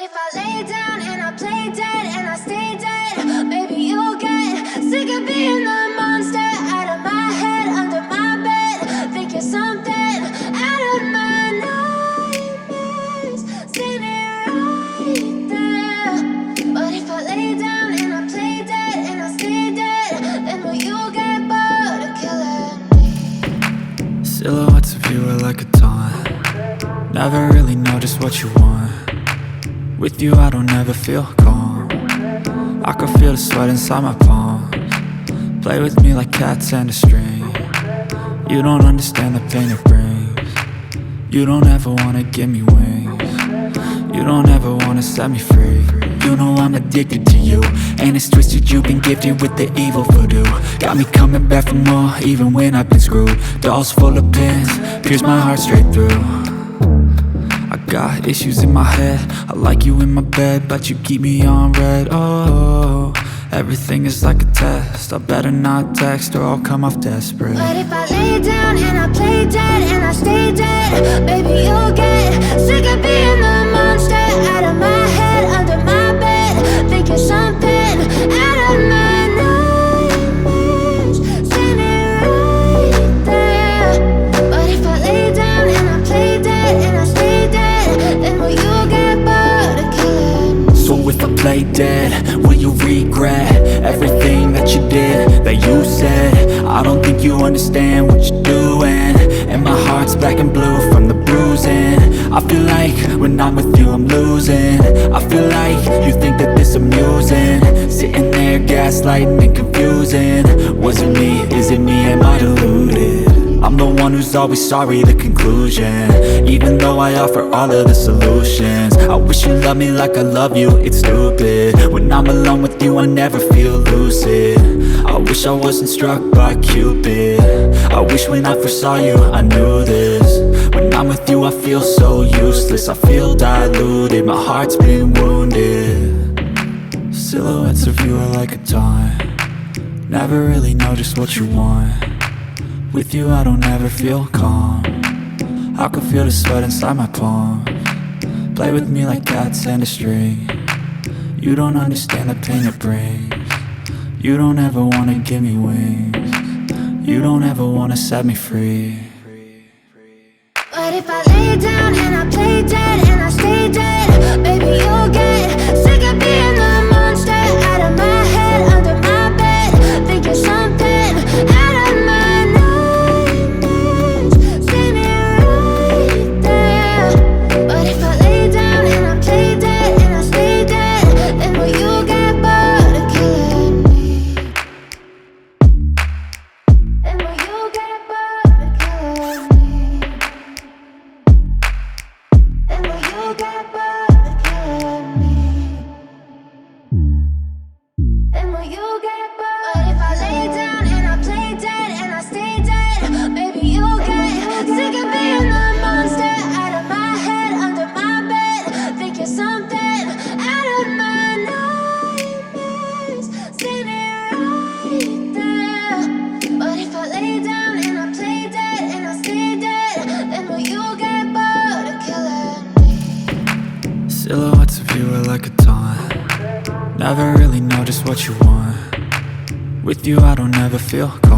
if I lay down and I play dead and I stay dead? Maybe you'll get sick of being the monster out of my head, under my bed. Think you're something out of my nightmares, standing right there. But if I lay down and I play dead and I stay dead, then will you get bored of killing me? Silhouettes of you are like a taunt. Never really know just what you want. With you I don't ever feel calm. I can feel the sweat inside my palms. Play with me like cats and a string. You don't understand the pain it brings. You don't ever wanna give me wings. You don't ever wanna set me free. You know I'm addicted to you, and it's twisted, you've been gifted with the evil voodoo. Got me coming back for more, even when I've been screwed. Dolls full of pins, pierce my heart straight through. I got issues in my head, I like you in my bed, but you keep me on red. Oh, everything is like a test. I better not text or I'll come off desperate. But if I lay down and I play dead and I stay dead, baby you'll get sick of being the monster out of my head, under my bed. Think you're something out of my nightmares, standing right there. But if I lay down and I play dead and I stay dead, then will you get bored of killing me? So if I play dead, will you regret everything that you did, that you said? I don't think you understand what you're doing, and my heart's black and blue from the bruising. I feel like when I'm with you I'm losing. I feel like you think that this amusing, sitting there gaslighting and confusing. Was it me? Is it me? Am I deluded? I'm the one who's always sorry, the conclusion, even though I offer all of the solutions. I wish you loved me like I love you, it's stupid. When I'm alone with you I never feel lucid. I wish I wasn't struck by Cupid. I wish when I first saw you I knew this. When I'm with you I feel so useless, I feel diluted, my heart's been wounded. Silhouettes of you are like a taunt. Never really know just what you want. With you I don't ever feel calm. I can feel the sweat inside my palms. Play with me like cats and a string. You don't understand the pain it brings. You don't ever wanna give me wings. You don't ever wanna set me free. But if I lay down and I play dead and I stay dead, baby you'll get sick of being the monster out of my head, under my bed. Think you're something out of my nightmares, standing right there. But if I lay down and I play dead and I stay dead, then will you get bored of killing me? Then will you get bored of killing me? Then will you get bored of killing me? Then will you get bored? But if I lay down and I play dead and I stay dead, baby you'll get sick of being the monster out of my head, under my bed. Think you're something out of my nightmares, standing right there. But if I lay down and I play dead and I stay dead, then will you get bored of killing me? Silhouettes of you are like a taunt. Never really know just what you want. With you I don't ever feel calm.